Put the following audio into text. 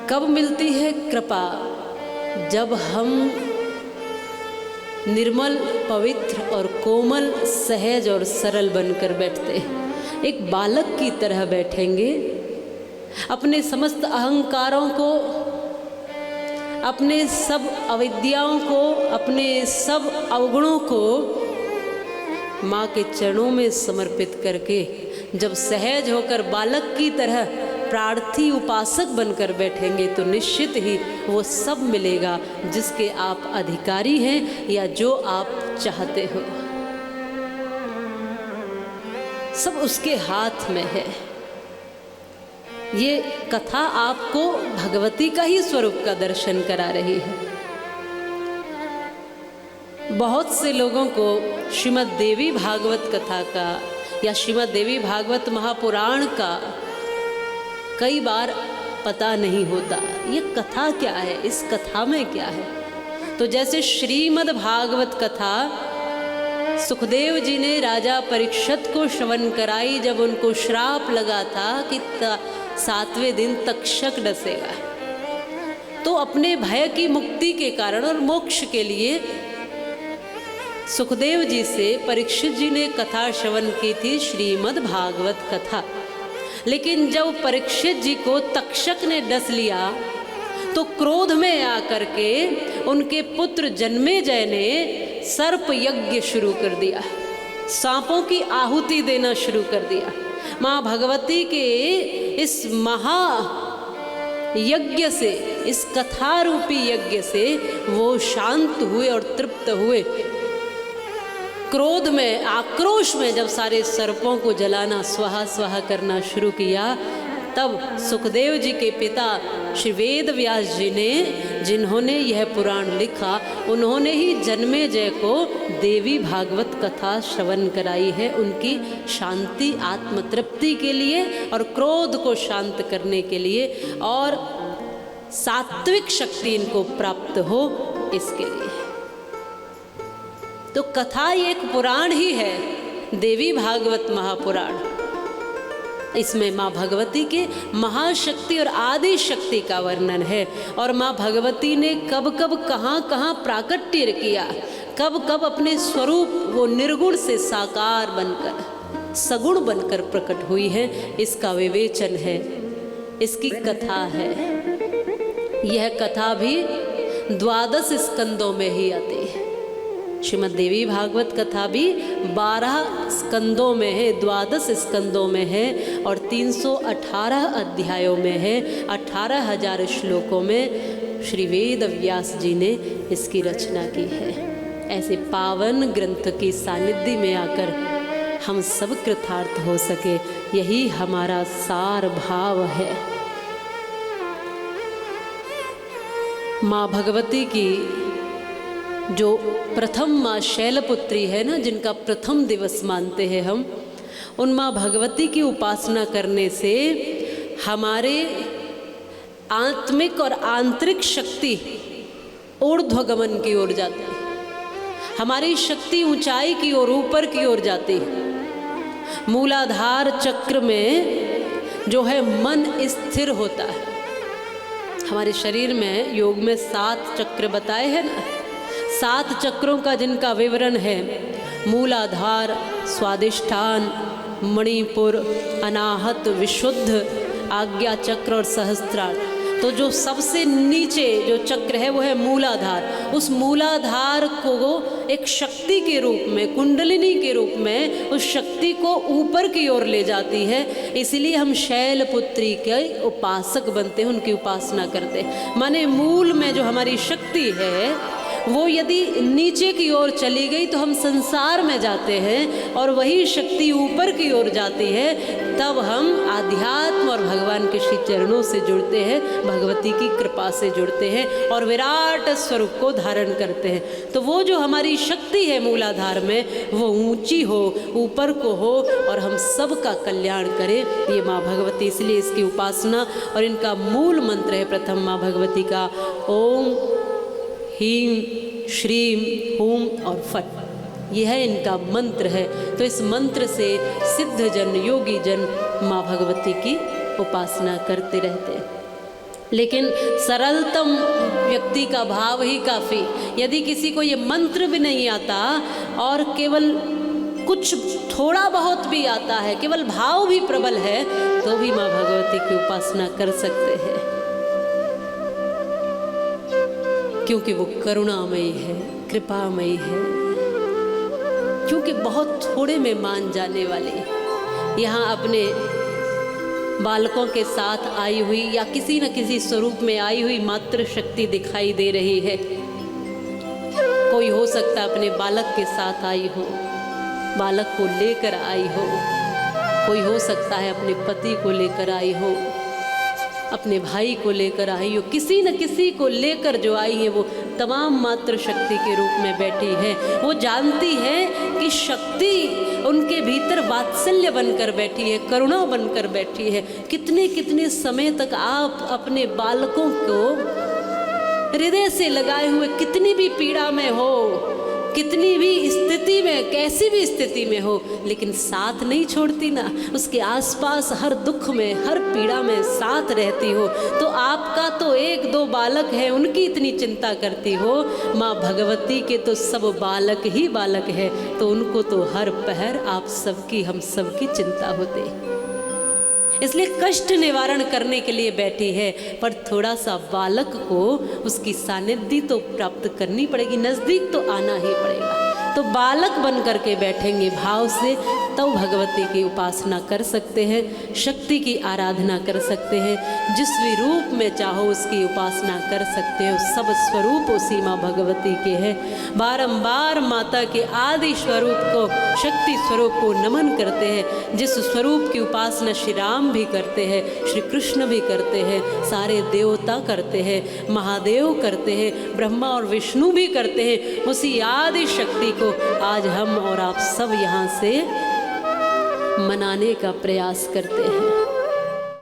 कब मिलती है कृपा? जब हम निर्मल, पवित्र और कोमल, सहज और सरल बनकर बैठते हैं। एक बालक की तरह बैठेंगे, अपने समस्त अहंकारों को, अपने सब अविद्याओं को, अपने सब अवगुणों को माँ के चरणों में समर्पित करके जब सहज होकर बालक की तरह प्रार्थी उपासक बनकर बैठेंगे तो निश्चित ही वो सब मिलेगा जिसके आप अधिकारी हैं या जो आप चाहते हो। सब उसके हाथ में है। ये कथा आपको भगवती का ही स्वरूप का दर्शन करा रही है। बहुत से लोगों को श्रीमद् देवी भागवत कथा का या श्रीमद् देवी भागवत महापुराण का कई बार पता नहीं होता, ये कथा क्या है, इस कथा में क्या है। तो जैसे श्रीमद् भागवत कथा सुखदेव जी ने राजा परीक्षित को श्रवण कराई जब उनको श्राप लगा था कि 7वें दिन तक्षक डसेगा, तो अपने भय की मुक्ति के कारण और मोक्ष के लिए सुखदेव जी से परीक्षित जी ने कथा श्रवण की थी, श्रीमद् भागवत कथा। लेकिन जब परीक्षित जी को तक्षक ने डस लिया तो क्रोध में आकर के उनके पुत्र जन्मेजय ने सर्प यज्ञ शुरू कर दिया, सांपों की आहुति देना शुरू कर दिया। माँ भगवती के इस महा यज्ञ से, इस कथा रूपी यज्ञ से वो शांत हुए और तृप्त हुए। क्रोध में, आक्रोश में जब सारे सर्पों को जलाना, स्वाहा स्वाहा करना शुरू किया, तब सुखदेव जी के पिता श्री वेद व्यास जी ने, जिन्होंने यह पुराण लिखा, उन्होंने ही जन्मेजय को देवी भागवत कथा श्रवण कराई है, उनकी शांति, आत्मतृप्ति के लिए और क्रोध को शांत करने के लिए और सात्विक शक्ति इनको प्राप्त हो, इसके लिए। तो कथा एक पुराण ही है, देवी भागवत महापुराण। इसमें माँ भगवती के महाशक्ति और आदि शक्ति का वर्णन है और माँ भगवती ने कब कब कहाँ कहाँ प्राकट्य किया, कब कब अपने स्वरूप वो निर्गुण से साकार बनकर, सगुण बनकर प्रकट हुई है, इसका विवेचन है, इसकी कथा है। यह कथा भी 12 स्कंदों में ही आती है। श्रीमद् देवी भागवत कथा भी 12 स्कंदों में है, 12 स्कंदों में है और 318 अध्यायों में है, 18,000 श्लोकों में श्री वेद व्यास जी ने इसकी रचना की है। ऐसे पावन ग्रंथ की सानिध्य में आकर हम सब कृतार्थ हो सके, यही हमारा सार भाव है। माँ भगवती की जो प्रथम माँ शैलपुत्री है ना, जिनका प्रथम दिवस मानते हैं हम, उन माँ भगवती की उपासना करने से हमारे आत्मिक और आंतरिक शक्ति ऊर्ध्वगमन की ओर जाती है, हमारी शक्ति ऊंचाई की ओर, ऊपर की ओर जाती है। मूलाधार चक्र में जो है मन स्थिर होता है। हमारे शरीर में योग में 7 चक्र बताए हैं ना, 7 चक्रों का जिनका विवरण है, मूलाधार, स्वादिष्ठान, मणिपुर, अनाहत, विशुद्ध, आज्ञा चक्र और सहस्त्रार। तो जो सबसे नीचे जो चक्र है वो है मूलाधार। उस मूलाधार को एक शक्ति के रूप में, कुंडलिनी के रूप में उस शक्ति को ऊपर की ओर ले जाती है। इसीलिए हम शैलपुत्री के उपासक बनते हैं, उनकी उपासना करते हैं। माने मूल में जो हमारी शक्ति है वो यदि नीचे की ओर चली गई तो हम संसार में जाते हैं, और वही शक्ति ऊपर की ओर जाती है, तब हम आध्यात्म और भगवान के श्री चरणों से जुड़ते हैं, भगवती की कृपा से जुड़ते हैं और विराट स्वरूप को धारण करते हैं। तो वो जो हमारी शक्ति है मूलाधार में, वो ऊंची हो, ऊपर को हो और हम सब का कल्याण करे, ये माँ भगवती। इसलिए इसकी उपासना और इनका मूल मंत्र है प्रथम माँ भगवती का, ओम ह्रीं श्रीं हूं और फट। यह इनका मंत्र है। तो इस मंत्र से सिद्ध जन, योगी जन माँ भगवती की उपासना करते रहते हैं। लेकिन सरलतम व्यक्ति का भाव ही काफ़ी। यदि किसी को ये मंत्र भी नहीं आता और केवल कुछ थोड़ा बहुत भी आता है, केवल भाव भी प्रबल है, तो भी माँ भगवती की उपासना कर सकते हैं, क्योंकि वो करुणामयी है, कृपामयी है, क्योंकि बहुत थोड़े में मान जाने वाली। यहाँ अपने बालकों के साथ आई हुई या किसी न किसी स्वरूप में आई हुई मातृ शक्ति दिखाई दे रही है। कोई हो सकता है अपने बालक के साथ आई हो, बालक को लेकर आई हो, कोई हो सकता है अपने पति को लेकर आई हो, अपने भाई को लेकर आई हो, किसी न किसी को लेकर जो आई है वो तमाम मातृ शक्ति के रूप में बैठी है। वो जानती है कि शक्ति उनके भीतर वात्सल्य बनकर बैठी है, करुणा बनकर बैठी है। कितने कितने समय तक आप अपने बालकों को हृदय से लगाए हुए, कितनी भी पीड़ा में हो, कितनी भी स्थिति में, कैसी भी स्थिति में हो, लेकिन साथ नहीं छोड़ती ना, उसके आसपास हर दुख में, हर पीड़ा में साथ रहती हो। तो आपका तो एक दो बालक है, उनकी इतनी चिंता करती हो, माँ भगवती के तो सब बालक ही बालक है, तो उनको तो हर पहर आप सबकी, हम सबकी चिंता होती। इसलिए कष्ट निवारण करने के लिए बैठी है, पर थोड़ा सा बालक को उसकी सानिध्य तो प्राप्त करनी पड़ेगी, नज़दीक तो आना ही पड़ेगा। तो बालक बन करके बैठेंगे भाव से, तो भगवती की उपासना कर सकते हैं, शक्ति की आराधना कर सकते हैं, जिस भी रूप में चाहो उसकी उपासना कर सकते हो। सब स्वरूप उसी माँ भगवती के हैं। बारंबार माता के आदि स्वरूप को, शक्ति स्वरूप को नमन करते हैं। जिस स्वरूप की उपासना श्री राम भी करते हैं, श्री कृष्ण भी करते हैं, सारे देवता करते हैं, महादेव करते हैं, ब्रह्मा और विष्णु भी करते हैं, उसी आदि शक्ति को आज हम और आप सब यहाँ से मनाने का प्रयास करते हैं।